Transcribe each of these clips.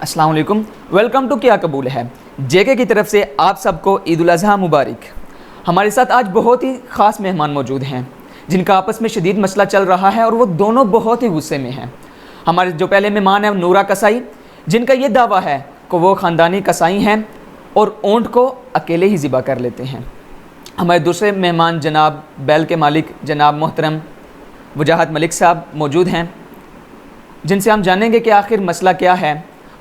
السلام علیکم، welcome to کیا قبول ہے جے کے کی طرف سے آپ سب کو عید الاضحیٰ مبارک۔ ہمارے ساتھ آج بہت ہی خاص مہمان موجود ہیں جن کا آپس میں شدید مسئلہ چل رہا ہے اور وہ دونوں بہت ہی غصے میں ہیں۔ ہمارے جو پہلے مہمان ہیں نورا کسائی، جن کا یہ دعویٰ ہے کہ وہ خاندانی کسائی ہیں اور اونٹ کو اکیلے ہی ذبح کر لیتے ہیں۔ ہمارے دوسرے مہمان جناب بیل کے مالک جناب محترم وجاہت ملک صاحب موجود ہیں، جن سے ہم جانیں گے کہ آخر مسئلہ کیا ہے۔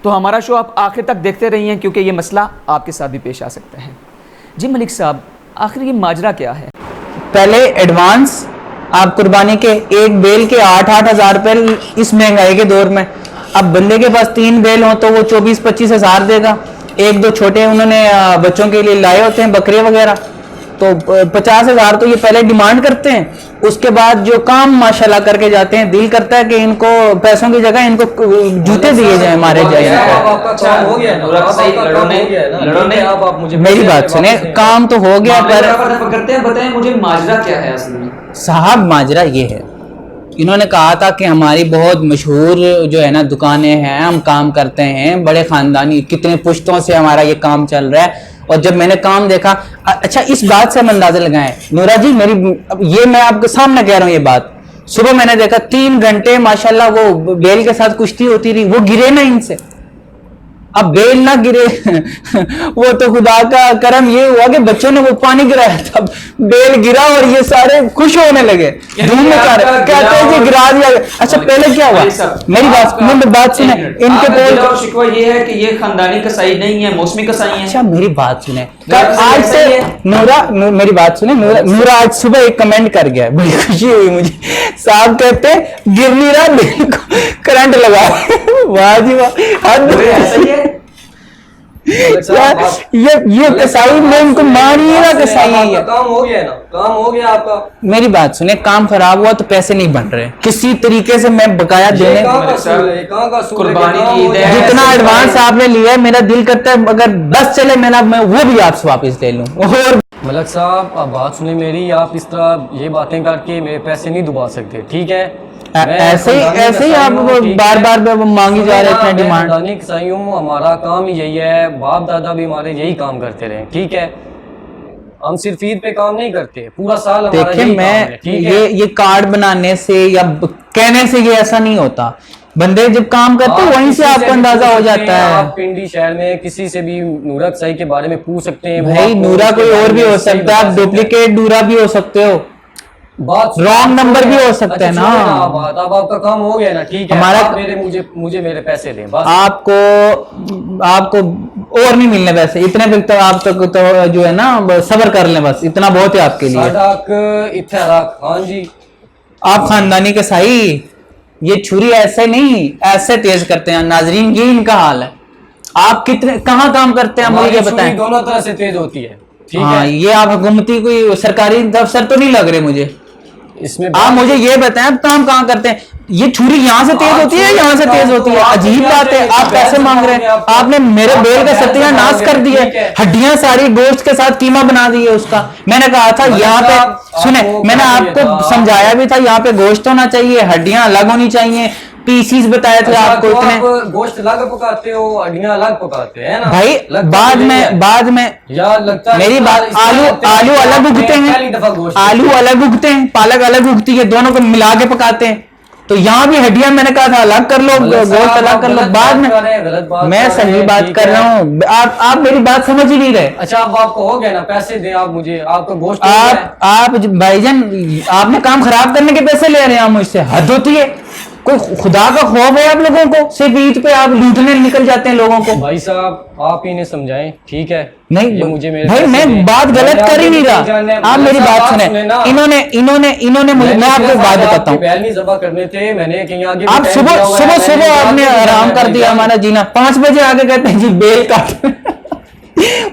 تو ہمارا شو آپ آخر تک دیکھتے رہیے کیونکہ یہ مسئلہ آپ کے ساتھ بھی پیش آ سکتا ہے۔ جی ملک صاحب، آخر یہ ماجرا کیا ہے؟ پہلے ایڈوانس آپ قربانی کے ایک بیل کے 8,000 روپے اس مہنگائی کے دور میں، اب بندے کے پاس 3 بیل ہوں تو وہ 24-25 ہزار دے گا۔ 1-2 چھوٹے انہوں نے بچوں کے لیے لائے ہوتے ہیں بکرے وغیرہ، تو 50 ہزار تو یہ پہلے ڈیمانڈ کرتے ہیں۔ اس کے بعد جو کام ماشاءاللہ کر کے جاتے ہیں، دل کرتا ہے کہ ان کو پیسوں کی جگہ ان کو جوتے دیے جائیں، مارے جائیں۔ میری بات سنیں، کام تو ہو گیا پر بتائیں مجھے ماجرا کیا ہے اصل میں؟ صاحب ماجرا یہ ہے، انہوں نے کہا تھا کہ ہماری بہت مشہور جو ہے نا دکانیں ہیں، ہم کام کرتے ہیں، بڑے خاندانی کتنے پشتوں سے ہمارا یہ کام چل رہا ہے۔ اور جب میں نے کام دیکھا، اچھا اس بات سے ہم اندازہ لگائیں نورا جی، یہ میں آپ کے سامنے کہہ رہا ہوں یہ بات، صبح میں نے دیکھا 3 گھنٹے ماشاءاللہ وہ بیل کے ساتھ کشتی ہوتی رہی، وہ گرے نا ان سے۔ اب بیل نہ گرے وہ تو خدا کا کرم یہ ہوا کہ بچوں نے وہ پانی گرایا تھا، بیل گرا اور یہ سارے خوش ہونے لگے، دھوم میں کہتے ہیں جی گرا دیا۔ اچھا پہلے کیا ہوا، میری بات سنیں، ان کے بول شکوہ یہ ہے کہ یہ خاندانی کسائی نہیں ہے، موسمی کسائی ہیں۔ اچھا میری بات سنیں، آج سے نورا میری بات سنیں، نورا آج صبح ایک کمنٹ کر گیا، بڑی خوشی ہوئی مجھے، صاحب کہتے ہیں گر نہیں رہا بیل کو کرنٹ لگا۔ واہ جی واہ، یہ کسائی میں ان کو مانیے نا، کسائی ہے۔ کام ہو گیا نا، کام ہو گیا آپ کا۔ میری بات سنیں، کام خراب ہوا تو پیسے نہیں بن رہے، کسی طریقے سے میں بقایا دینے، جتنا ایڈوانس آپ نے لیا ہے میرا دل کرتا ہے اگر 10 چلے میں وہ بھی آپ سے واپس لے لوں۔ اور ملک صاحب آپ بات سنیں میری، آپ اس طرح یہ باتیں کر کے میرے پیسے نہیں دبا سکتے، ٹھیک ہے؟ ایسے ہی آپ بار بار مانگی جا رہے ہیں ڈیمانڈ۔ خاندانی کسائی ہوں، ہمارا کام ہی یہی ہے، باپ دادا بھی ہمارے یہی کام کرتے رہے، ٹھیک ہے؟ ہم صرف عید پہ کام نہیں کرتے، پورا سال ہمارا دیکھیں یہی کام میں ہے، ٹھیک ہے؟ یہ کارڈ بنانے سے یا کہنے سے یہ ایسا نہیں ہوتا، بندے جب کام کرتے ہیں وہیں سے آپ کو اندازہ ہو جاتا ہے۔ آپ پنڈی شہر میں کسی سے بھی نورا کسائی کے بارے میں پوچھ سکتے ہیں، بھائی نورا کوئی اور بھی ہو سکتا ہے، آپ ڈپلیکیٹ نورا بھی ہو سکتے ہو، رانگ نمبر بھی ہو سکتا ہے نا۔ اب آپ کا کام ہو گیا نا، ٹھیک ہے؟ مجھے میرے پیسے دیں بس۔ آپ کو اور نہیں ملنے پیسے، اتنے تک تو آپ تک تو جو ہے نا صبر کر لیں، بس اتنا بہت ہے آپ کے لیے۔ ہاں جی، آپ خاندانی کسائی، یہ چھری ایسے نہیں ایسے تیز کرتے ہیں، ناظرین یہ ان کا حال ہے۔ آپ کہاں کام کرتے ہیں مجھے یہ بتائیں؟ دونوں طرح سے تیز ہوتی ہے، ٹھیک ہے؟ ہاں یہ آپ حکومتی کوئی سرکاری دفتر تو نہیں لگ رہے مجھے، اس میں آپ مجھے یہ بتائیں آپ کام کہاں کرتے ہیں؟ یہ چھری یہاں سے تیز ہوتی ہے، یہاں سے تیز ہوتی ہے؟ عجیب بات ہے، آپ پیسے مانگ رہے ہیں، آپ نے میرے بیل کا ستیہ ناش کر دیا، ہڈیاں ساری گوشت کے ساتھ قیمہ بنا دی ہے اس کا۔ میں نے کہا تھا یہاں پہ سنیں، میں نے آپ کو سمجھایا بھی تھا یہاں پہ گوشت ہونا چاہیے، ہڈیاں الگ ہونی چاہیے، پیسیز بتایا تھے آپ کو اتنے۔ گوشت الگ پکاتے ہو، ہڈیاں الگ پکاتے ہیں نا بھائی بعد میں میری بات، آلو الگ اگتے ہیں، آلو الگ اگتے ہیں، پالک الگ اگتی ہے، دونوں کو ملا کے پکاتے ہیں، تو یہاں بھی ہڈیاں میں نے کہا تھا الگ کر لو، گوشت الگ کر لو۔ بعد میں صحیح بات کر رہا ہوں، آپ میری بات سمجھ ہی نہیں رہے۔ اچھا اب آپ کو ہو گیا نا، پیسے دیں آپ مجھے، آپ کا گوشت آپ بھائی جان آپ نے کام خراب کرنے کے پیسے لے رہے ہیں مجھ سے، حد ہوتی ہے۔ کوئی خدا کا خوف ہے آپ لوگوں کو؟ صرف عید پہ آپ لوٹنے نکل جاتے ہیں لوگوں کو۔ بھائی صاحب آپ ہی نے سمجھائیں، ٹھیک ہے؟ نہیں بھائی میں بات غلط کر ہی نہیں رہا، آپ میری بات سنیں۔ انہوں نے مجھے، میں آپ کو بات بتاتا ہوں، بیل نہیں ذبح کرنے تھے، میں نے کہیں آگے آپ صبح آپ نے آرام کر دیا ہمارا جینا، 5 بجے آگے کہتے ہیں جی بیل کاٹ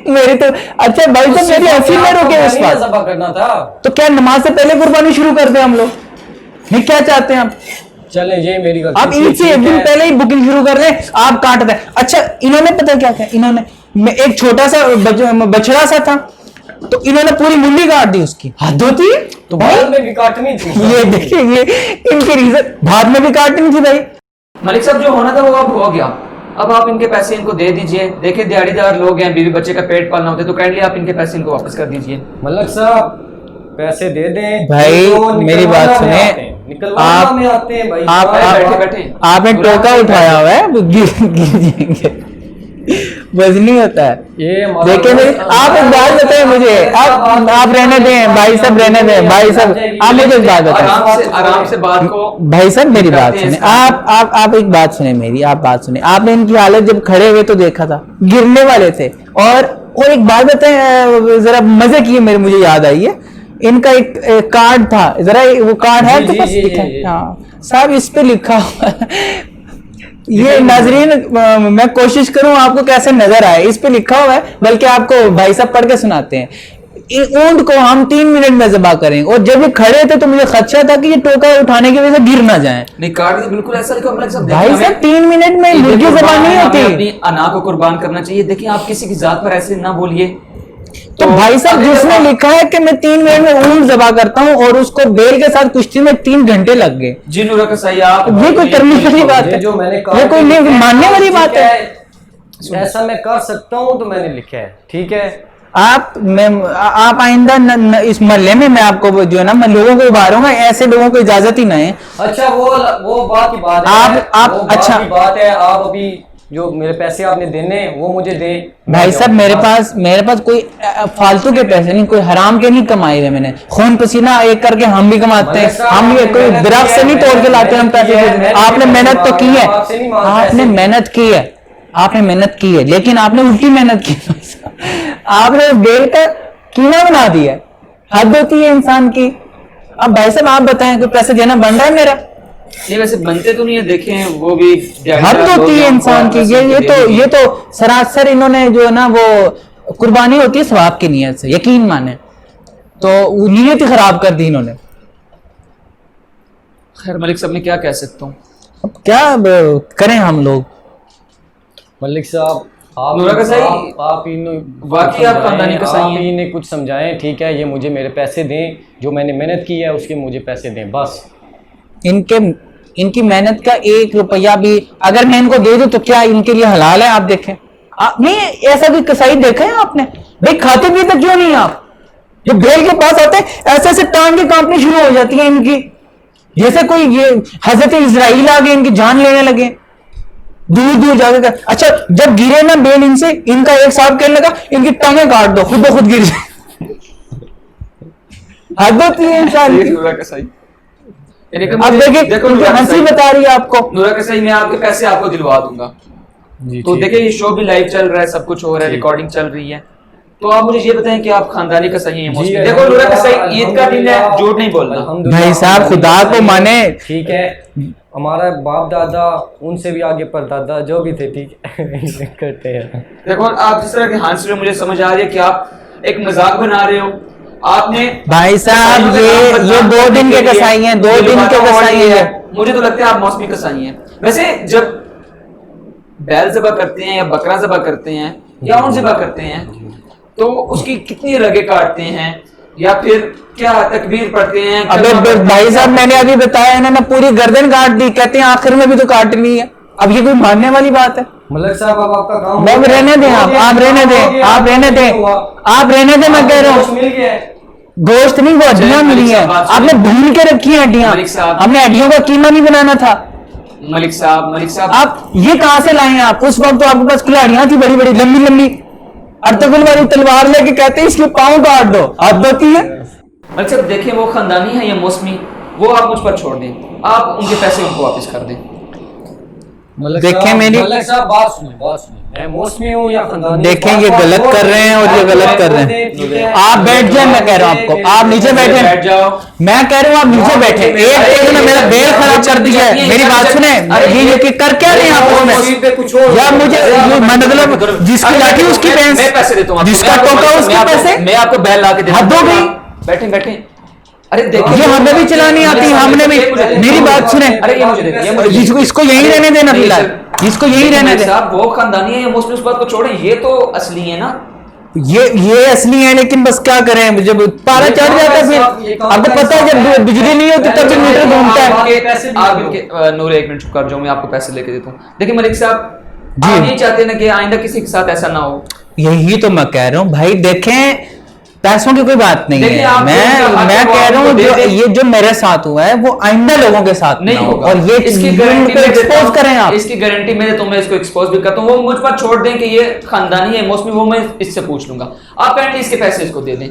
میری تو اچھا بھائی تو میری ہنسی میں روکے اس بات ذبح کرنا تھا، تو کیا نماز سے پہلے قربانی شروع کر دیں ہم لوگ؟ نہیں کیا چاہتے ہیں آپ؟ چلیں یہ میری غلطی، آپ عید سے ایک دن پہلے ہی بکنگ شروع کر دیں، آپ کاٹ دیں۔ اچھا انہوں نے پتہ کیا انہوں نے ایک چھوٹا سا بچڑا سا تھا تو انہوں نے پوری منڈی کاٹ دی، اس کی حد ہوتی ہے؟ تو بعد میں بھی کاٹنی تھی، یہ دیکھیں یہ ان کی ریزن، بعد میں بھی کاٹنی تھی بھائی۔ ملک صاحب جو ہونا تھا وہ اب ہو گیا، اب آپ ان کے پیسے ان کو دے دیجئے. دیکھیں دیہڑی دار لوگ ہیں, بیوی بچے کا پیٹ پالنا ہوتا ہے, تو کائنڈلی آپ ان کے پیسے ان کو واپس کر دیجئے. ملک صاحب پیسے دے دیں بھائی میری بات سنیں, آپ نے ٹوکا اٹھایا ہوا ہے, گر جائیں گے, بس نہیں ہوتا ہے. دیکھیں آپ ایک بات بتائیں مجھے, آپ رہنے دیں بھائی صاحب, رہنے دیں بھائی صاحب, آپ مجھے ایک بات بتائیں, آرام سے بات کو. بھائی صاحب میری بات سنیں, آپ ایک بات سنیں میری, آپ بات سنیں. آپ نے ان کی حالت جب کھڑے ہوئے تو دیکھا تھا, گرنے والے تھے. اور ایک بات بتائیں ذرا, مزے کی میرے مجھے یاد آئی ہے, ان کا ایک کارڈ تھا, ذرا وہ کارڈ ہے تو بس لکھا صاحب, اس پہ لکھا ہوا یہ ناظرین میں کوشش کروں آپ کو کیسے نظر آئے, اس پہ لکھا ہوا ہے, بلکہ آپ کو بھائی صاحب پڑھ کے سناتے ہیں. اونٹ کو ہم 3 منٹ میں ذبح کریں, اور جب یہ کھڑے تھے تو مجھے خدشہ تھا کہ یہ ٹوکا اٹھانے کی وجہ سے گر نہ جائیں. نہیں کارڈ بالکل ایسا لکھا بھائی صاحب 3 منٹ میں مرغی ذبح نہیں ہوتی, اپنی انا کو قربان کرنا چاہیے. دیکھیں آپ کسی کی ذات پر ایسے نہ بولیے. تو بھائی صاحب جس نے لکھا ہے کہ میں 3 منٹ میں اونٹ ذبح کرتا ہوں, اور اس کو بیل کے ساتھ کشتی میں 3 گھنٹے لگ گئے, جی نورا کا صحیح, آپ یہ کوئی کرنے والی بات ہے, یہ کوئی ماننے والی بات ہے. ایسا میں کر سکتا ہوں تو میں نے لکھا ہے, ٹھیک ہے. آپ آئندہ اس محلے میں آپ کو جو ہے نا, میں لوگوں کو ابھاروں گا, ایسے لوگوں کو اجازت ہی نہ ہے. اچھا وہ بات کی بات ہے, اچھا بات ہے. آپ ابھی جو میرے پیسے آپ نے دینے وہ مجھے دیں. بھائی صاحب میرے پاس کوئی فالتو کے پیسے نہیں, کوئی حرام کے نہیں کمائے ہوئے, میں نے خون پسینہ ایک کر کے ہم بھی کماتے ہیں, ہم بھی کوئی درخت سے نہیں توڑ کے لاتے ہم پیسے. آپ نے محنت تو کی ہے, آپ نے محنت کی ہے, آپ نے محنت کی ہے, لیکن آپ نے الٹی محنت کی. آپ نے بیل کا کینا بنا دیا, حد ہوتی ہے انسان کی. اب بھائی صاحب آپ بتائیں کوئی پیسے دینا بن رہا ہے میرا؟ یہ ویسے بنتے تو نہیں ہے, دیکھیں وہ بھی حد ہوتی ہے انسان کی. یہ تو سراسر انہوں نے جو ہے نا وہ قربانی ہوتی ہے ثواب کی نیت سے, یقین مانے, تو نیت ہی خراب کر دی انہوں نے. خیر ملک صاحب میں کیا کہہ سکتا ہوں, اب کیا کریں ہم لوگ. ملک صاحب واقعی آپ خاندانی کسائی ہیں, انہیں کچھ سمجھائیں, ٹھیک ہے. یہ مجھے میرے پیسے دیں, جو میں نے محنت کی ہے اس کے مجھے پیسے دیں بس. ان کی محنت کا 1 روپیہ بھی اگر میں ان کو دے دوں تو کیا ان کے لیے حلال ہے؟ آپ دیکھیں, نہیں ایسا کوئی کسائی دیکھا ہے آپ نے؟ بھائی کھاتے پیتے کیوں نہیں آپ؟ جب بیل کے پاس آتے ایسے ایسے ٹانگیں کانپنی شروع ہو جاتی ہیں ان کی, جیسے کوئی یہ حضرت اسرائیل آگے ان کی جان لینے لگے دور دور جا کے. اچھا جب گرے نا بیل ان سے, ان کا ایک صاحب کہنے لگا ان کی ٹانگیں کاٹ دو, خود بخود گر جائے. حد ہوتی ہے انسان کی. اب دیکھیں ہنسی بتا رہی ہے آپ کو. نورا کے صحیح, میں آپ کے پیسے آپ کو دلوا دوں گا. تو دیکھیں یہ شو بھی لائیو چل رہا ہے, سب کچھ ہو رہا ہے, ریکارڈنگ چل رہی ہے, تو آپ مجھے یہ بتائیں کہ آپ خاندانی کا صحیح ہیں. دیکھو نورا کا صحیح, عید کا دن ہے, جھوٹ نہیں بولنا. بھائی صاحب خدا کو مانے, ٹھیک ہے. ہمارا باپ دادا ان سے بھی آگے پر دادا جو بھی تھے, ٹھیک ہے, کرتے ہیں. دیکھو آپ جس طرح کے ہنس رہے ہو, مجھے سمجھ آ رہی ہے کہ آپ ایک مذاق بنا رہے ہو. آپ نے بھائی صاحب یہ 2 دن کے کسائی ہیں, 2 دن کے کسائی ہیں. مجھے تو لگتا ہے آپ موسمی کسائی ہیں. ویسے جب بیل ذبح کرتے ہیں یا بکرا ذبح کرتے ہیں یا اونٹ ذبح کرتے ہیں تو اس کی کتنی رگیں کاٹتے ہیں, یا پھر کیا تکبیر پڑھتے ہیں؟ ابے بھائی صاحب میں نے ابھی بتایا, انہوں نے پوری گردن کاٹ دی, کہتے ہیں آخر میں بھی تو کاٹنی ہے. اب یہ کوئی ماننے والی بات ہے؟ ملک صاحب اب آپ کا کام اب رہنے دیں, آپ رہنے دیں, آپ رہنے دیں, آپ رہنے دیں. میں کہہ رہا ہوں گوشت نہیں, وہ ہڈیاں ملی ہیں, آپ نے بھون کے رکھی ہیں ہڈیاں, ہم نے ہڈیوں کا قیمہ نہیں بنانا تھا. ملک صاحب آپ یہ کہاں سے لائے ہیں؟ آپ اس وقت تو آپ کے پاس کھلاڑیاں تھی بڑی بڑی لمبی لمبی, ارتغل والی تلوار لے کے کہتے ہیں اس کے پاؤں کاٹ دو. آپ ہوتی ہے ملک صاحب, دیکھیں وہ خاندانی ہے یا موسمی, وہ آپ مجھ پر چھوڑ دیں, آپ ان کے پیسے ان کو واپس کر دیں. دیکھیں میری ملک صاحب بات سنیں, میں موسمی ہوں یا خاندانی, دیکھیں یہ غلط کر رہے ہیں اور یہ غلط کر رہے ہیں. آپ بیٹھ جائیں, میں کہہ رہا ہوں آپ کو, آپ نیچے بیٹھیں, بیٹھ جاؤ. میں کہہ رہا ہوں آپ نیچے بیٹھیں. ایک نے میرا بیل خراب کر دیا ہے, میری بات سنیں, یہ کر کیا رہے ہیں آپ؟ یا مجھے مطلب جس کی لاٹھی اس کی پیسے, جس کا ٹوکا اس کے پیسے, میں آپ کو بیل لا کے حد ہو گئی. بیٹھیں. ارے دیکھیں یہ ہمیں بھی چلانی آتی, ہم نے بھی. میری بات سنیں, ارے یہ مجھے دیکھیں, اس کو یہی رہنے دینا فی الحال, اس کو یہی رہنے دیں. صاحب وہ خاندانی ہے یا موسمی, اس بات کو چھوڑیں, یہ تو اصلی ہے نا. یہ اصلی ہے, لیکن بس کیا کریں, جب پارا چڑھ جاتا ہے پھر آپ کو پتا ہے جب بجلی نہیں ہوتی تب بھی میٹر گھومتا ہے. آپ نور 1 منٹ چپ کر جاؤ, میں آپ کو پیسے لے کے دیتا ہوں. دیکھیں ملک صاحب جی۔ آپ یہ چاہتے ہیں نا کہ آئندہ کسی کے ساتھ ایسا نہ ہو. یہی تو میں کہہ رہا ہوں بھائی، دیکھیں پیسوں کی کوئی بات نہیں دیکھیں ہے، آپ میں کہہ رہا ہوں یہ جو میرے ساتھ ہوا ہے وہ آئندہ لوگوں کے ساتھ نہیں نہ ہو، ہوگا. اور یہ اس کی گارنٹی میں ایکسپوز کریں آپ. اس کی گارنٹی میں تو میں اس کو ایکسپوز بھی کرتا ہوں. وہ مجھ پر چھوڑ دیں کہ یہ خاندانی ہے موسمی، وہ میں اس سے پوچھ لوں گا. آپ کائنڈلی اس کے پیسے اس کو دے دیں.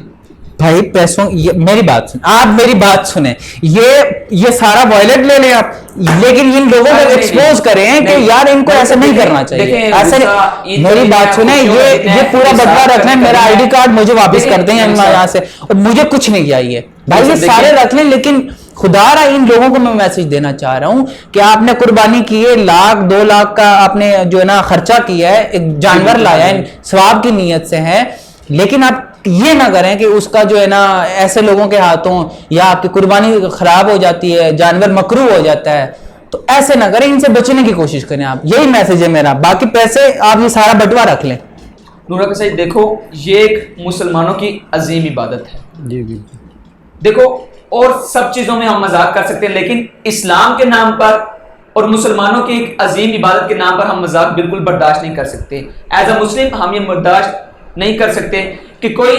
بھائی پیسوں، میری بات سنیں، آپ میری بات سنیں، یہ سارا وائلٹ لے لیں آپ، لیکن ان لوگوں کو ایکسپوز کریں کہ یار ان کو ایسا نہیں کرنا چاہیے. ایسا نہیں، میری بات سنیں، یہ پورا بدلہ رکھ لیں، میرا آئی ڈی کارڈ مجھے واپس کر دیں یہاں سے، اور مجھے کچھ نہیں چاہیے بھائی، یہ سارے رکھ لیں. لیکن خدا را ان لوگوں کو میں میسج دینا چاہ رہا ہوں کہ آپ نے قربانی کی ہے، 1,00,000 2,00,000 کا آپ نے جو ہے نا خرچہ کیا ہے، ایک جانور لایا ہے، ثواب کی نیت سے ہے، لیکن آپ یہ نہ کریں کہ اس کا جو ہے نا ایسے لوگوں کے ہاتھوں یا آپ کی قربانی خراب ہو جاتی ہے، جانور مکروہ ہو جاتا ہے، تو ایسے نہ کریں، ان سے بچنے کی کوشش کریں آپ. یہی میسج ہے میرا. باقی پیسے آپ یہ سارا بٹوا رکھ لیں. نورا کا سید دیکھو، یہ ایک مسلمانوں کی عظیم عبادت ہے. جی بالکل. دیکھو، اور سب چیزوں میں ہم مذاق کر سکتے ہیں، لیکن اسلام کے نام پر اور مسلمانوں کی ایک عظیم عبادت کے نام پر ہم مذاق بالکل برداشت نہیں کر سکتے. ایز اے مسلم ہم یہ برداشت نہیں کر سکتے کہ کوئی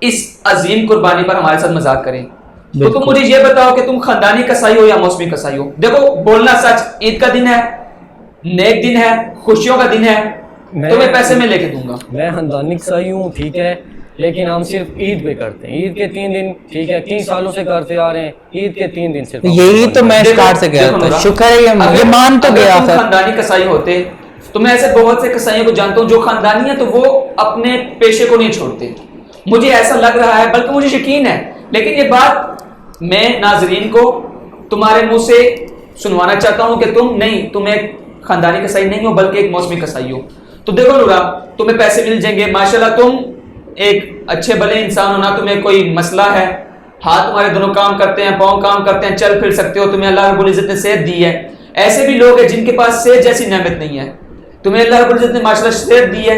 اس عظیم قربانی پر ہمارے ساتھ مذاق کرے. تو تم مجھے یہ بتاؤ کہ تم خاندانی کسائی ہو یا موسمی کسائی ہو. دیکھو، بولنا سچ، عید کا دن ہے، نیک دن ہے، خوشیوں کا دن ہے، تمہیں پیسے میں لے کے دوں گا. میں خاندانی کسائی ہوں، ٹھیک ہے، لیکن ہم صرف عید پہ کرتے ہیں. عید کے 3 دن، ٹھیک ہے، 3 سالوں سے کرتے آ رہے ہیں. عید کے 3 دن صرف. یہی تو میں اسٹارٹ سے کہا تھا. شکر ہے یہ مان تو گیا. اگر تم خاندانی کسائی ہوتے تو میں ایسے بہت سے کسائیوں کو جانتا ہوں جو خاندانی ہیں تو وہ اپنے پیشے کو نہیں چھوڑتے. مجھے ایسا لگ رہا ہے، بلکہ مجھے یقین ہے، لیکن یہ بات میں ناظرین کو تمہارے منہ سے سنوانا چاہتا ہوں کہ تم ایک خاندانی کسائی نہیں ہو بلکہ ایک موسمی کسائی ہو. تو دیکھو نورا، تمہیں پیسے مل جائیں گے ماشاءاللہ، تم ایک اچھے بھلے انسان ہو نا، تمہیں کوئی مسئلہ ہے، ہاتھ تمہارے دونوں کام کرتے ہیں، پاؤں کام کرتے ہیں، چل پھر سکتے ہو، تمہیں اللہ رب العزت نے صحت دی ہے. ایسے بھی لوگ ہیں جن کے پاس صحت جیسی نعمت نہیں ہے، تمہیں اللہ رب العزت نے ماشاءاللہ صحت دی ہے.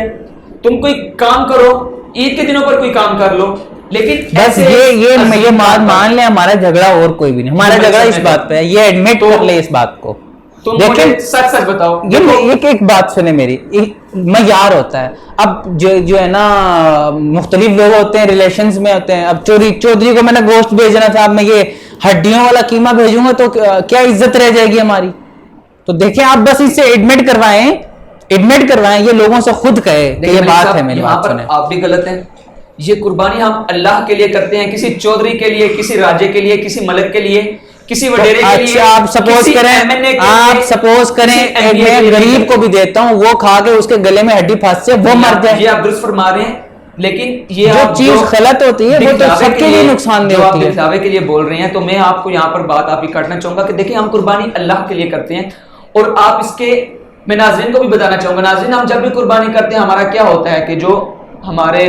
تم کوئی کام کرو، عید کے دنوں پر کوئی کام کر لو، لیکن بس یہ مان لیں ہمارا جھگڑا اور کوئی بھی نہیں. ہمارا جھگڑا اس بات پہ ہے، یہ ایڈمٹ کر لیں اس بات کو. دیکھیں سچ سچ بتاؤ. ایک بات سنیں میری، معیار ہوتا ہے. اب جو ہے نا مختلف لوگ ہوتے ہیں، ریلیشنز میں ہوتے ہیں. اب چودھری کو میں نے گوشت بھیجنا تھا، اب میں یہ ہڈیوں والا قیمہ بھیجوں گا تو کیا عزت رہ جائے گی ہماری؟ تو دیکھیں آپ بس اس سے ایڈمٹ کروائیں، یہ لوگوں سے خود کہے کہ یہ بات ہے. میری بات سنیں، آپ بھی غلط ہیں. یہ قربانی ہم اللہ کے لیے کرتے ہیں، کسی چودھری کے لیے، کسی راجے کے لیے، کسی ملک کے لیے، کسی وڈیرے کے لیے. آپ سپوز کریں میں غریب کو بھی دیتا ہوں، وہ کھا کے اس کے گلے میں ہڈی پھنس سے وہ مر جائے. یہ آپ درست فرما رہے ہیں، لیکن یہ جو چیز غلط ہوتی ہے وہ تو سب کے لیے نقصان دہ ہوتی ہے. دکھلاوے کے لیے بول رہے ہیں، تو میں آپ کو یہاں پر بات آپ کی کاٹنا چاہوں گا کہ دیکھیں ہم قربانی اللہ کے لیے کرتے ہیں، اور آپ اس کے میں ناظرین کو بھی بتانا چاہوں گا. ناظرین، ہم جب بھی قربانی کرتے ہیں ہمارا کیا ہوتا ہے کہ جو ہمارے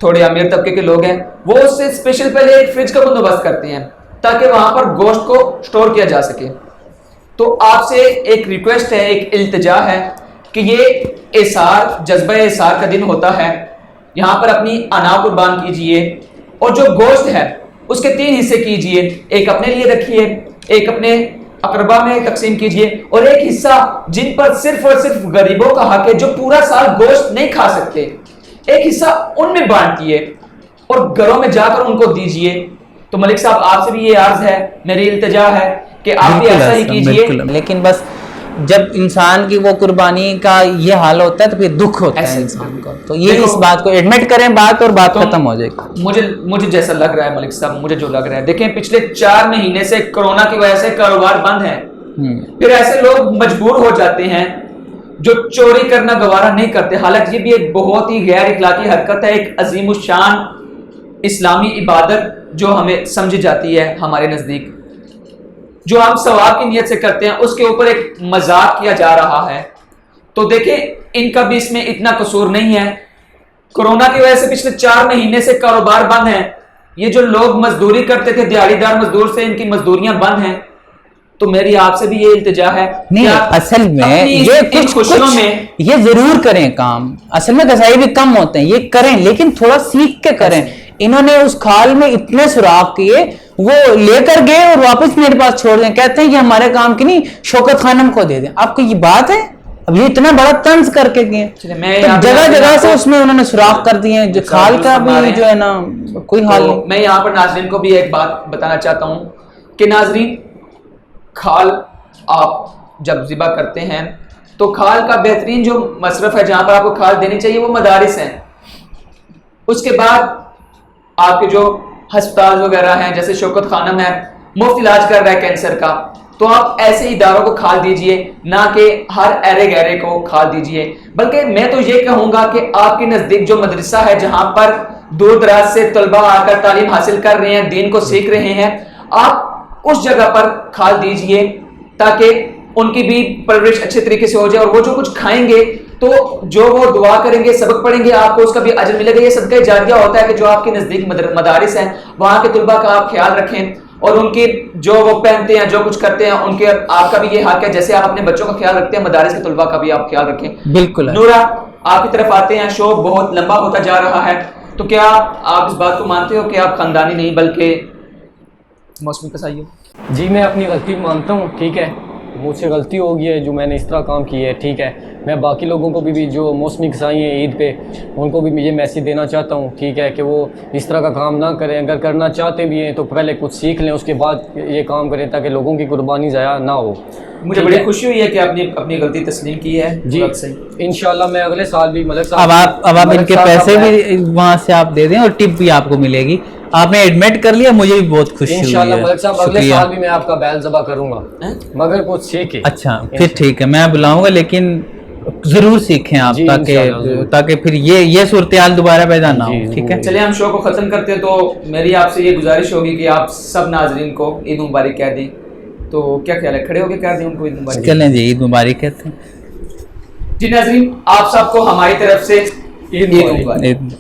تھوڑے امیر طبقے کے لوگ ہیں وہ اس سے اسپیشل پہلے ایک فریج کا بندوبست کرتے ہیں تاکہ وہاں پر گوشت کو سٹور کیا جا سکے. تو آپ سے ایک ریکویسٹ ہے، ایک التجا ہے کہ یہ احسار، جذبہ احسار کا دن ہوتا ہے، یہاں پر اپنی انا قربان کیجئے، اور جو گوشت ہے اس کے 3 حصے کیجئے. ایک اپنے لیے رکھیے، ایک اپنے اقربا میں تقسیم کیجئے، اور ایک حصہ جن پر صرف اور صرف غریبوں کا حق ہے جو پورا سال گوشت نہیں کھا سکتے، ایک حصہ ان میں بانٹیے اور گھروں میں جا کر ان کو دیجئے. تو ملک صاحب آپ سے بھی یہ عرض ہے، میری التجا ہے کہ آپ بھی ایسا ہی کیجئے. لیکن بس جب انسان کی وہ قربانی کا یہ حال ہوتا ہے تو پھر دکھ ہوتا ہے انسان کو. تو یہ اس بات کو ایڈمٹ کریں بات، اور بات ختم ہو جائے گی. مجھے جیسا لگ رہا ہے ملک صاحب، مجھے جو لگ رہا ہے، دیکھیں پچھلے 4 مہینے سے کرونا کی وجہ سے کاروبار بند ہے. پھر ایسے لوگ مجبور ہو جاتے ہیں جو چوری کرنا گوارا نہیں کرتے. حالانکہ یہ بھی ایک بہت ہی غیر اخلاقی حرکت ہے، ایک عظیم الشان اسلامی عبادت جو ہمیں سمجھی جاتی ہے ہمارے نزدیک، جو ہم ثواب کی نیت سے کرتے ہیں، اس کے اوپر ایک مذاق کیا جا رہا ہے. تو دیکھیں ان کا بھی اس میں اتنا قصور نہیں ہے. کورونا کی وجہ سے پچھلے 4 مہینے سے کاروبار بند ہیں. یہ جو لوگ مزدوری کرتے تھے، دیہڑی دار مزدور سے ان کی مزدوریاں بند ہیں. تو میری آپ سے بھی یہ التجا ہے، نہیں اصل میں یہ کچھ خوشیوں میں یہ ضرور کریں کام. اصل میں کسائی بھی کم ہوتے ہیں، یہ کریں لیکن تھوڑا سیکھ کے کریں. انہوں نے اس کھال میں اتنے سوراخ کیے، وہ لے کر گئے اور واپس میرے پاس چھوڑ دیں، کہتے ہیں یہ ہمارے کام کی نہیں، شوکت خانم کو دے دیں. آپ کو یہ بات ہے؟ اب یہ اتنا بڑا طنز کر کے گئے چلے میں تو یہاں پہ جگہ جگہ سے آپ کو- اس میں انہوں نے سوراخ کر دیے ہیں، جو کھال کا بھی جو ہے نا کوئی حال تو نہیں. میں یہاں پر ناظرین کو بھی ایک بات بتانا چاہتا ہوں کہ ناظرین کھال آپ جب ذبح کرتے ہیں تو کھال کا بہترین جو مصرف ہے جہاں پر آپ کو کھال دینی چاہیے وہ مدارس ہیں. اس کے بعد آپ کے جو ہسپتال وغیرہ ہیں جیسے شوکت خانم ہے مفت علاج کر رہا ہے کینسر کا، تو آپ ایسے اداروں کو کھال دیجئے، نہ کہ ہر ایرے گہرے کو کھال دیجئے. بلکہ میں تو یہ کہوں گا کہ آپ کے نزدیک جو مدرسہ ہے جہاں پر دور دراز سے طلبہ آ کر تعلیم حاصل کر رہے ہیں، دین کو سیکھ رہے ہیں، آپ اس جگہ پر کھال دیجئے تاکہ ان کی بھی پرورش اچھے طریقے سے ہو جائے، اور وہ جو کچھ کھائیں گے تو جو وہ دعا کریں گے، سبق پڑھیں گے، آپ کو اس کا بھی اجر ملے گا. یہ صدقہ جاریہ ہوتا ہے کہ جو آپ کے نزدیک مدارس ہیں وہاں کے طلبہ کا آپ خیال رکھیں، اور ان کی جو وہ پہنتے ہیں جو کچھ کرتے ہیں ان کے آپ کا بھی یہ حق ہے جیسے آپ اپنے بچوں کا خیال رکھتے ہیں مدارس کے طلبہ کا بھی آپ خیال رکھیں. بالکل. نورا آپ کی طرف آتے ہیں، شو بہت لمبا ہوتا جا رہا ہے، تو کیا آپ اس بات کو مانتے ہو کہ آپ خاندانی نہیں بلکہ موسمی کسائی ہو؟ جی میں اپنی غلطی مانتا ہوں، ٹھیک ہے، مجھ سے غلطی ہو گئی ہے جو میں نے اس طرح کام کی ہے، ٹھیک ہے. میں باقی لوگوں کو بھی جو موسمی کسائی ہیں عید پہ ان کو بھی یہ میسیج دینا چاہتا ہوں، ٹھیک ہے، کہ وہ اس طرح کا کام نہ کریں. اگر کرنا چاہتے بھی ہیں تو پہلے کچھ سیکھ لیں، اس کے بعد یہ کام کریں تاکہ لوگوں کی قربانی ضائع نہ ہو. مجھے بڑی خوشی ہوئی ہے کہ آپ نے اپنی غلطی تسلیم کی ہے. جی انشاءاللہ میں اگلے سال بھی ملک صاحب اب آپ ان کے پیسے بھی وہاں سے آپ دے دیں اور ٹپ بھی آپ کو ملے گی. آپ نے ایڈمٹ کر لیا، مجھے بھی بہت خوشی ہوئی انشاءاللہ ہے. ملک صاحب اگلے شکریہ. سال بھی میں آپ کا بیل ذبح کروں گا مگر کچھ سیکھیں. اچھا پھر ٹھیک ہے، میں بلاؤں گا، لیکن ضرور سیکھیں آپ جی انشاءاللہ. تاکہ پھر یہ صورتحال دوبارہ پیدا نہ ہو. جی ٹھیک ہے، چلے ہم شو کو ختم کرتے ہیں. تو میری آپ سے یہ گزارش ہوگی کہ آپ سب ناظرین کو عید مبارک کہہ دیں. تو کیا خیال ہے، کھڑے ہو کے کہہ دیں ان کو عید مبارک؟ چلیں جی، عید مبارک کہتے ہیں. جی ناظرین آپ سب کو ہماری طرف سے عید مبارک. عید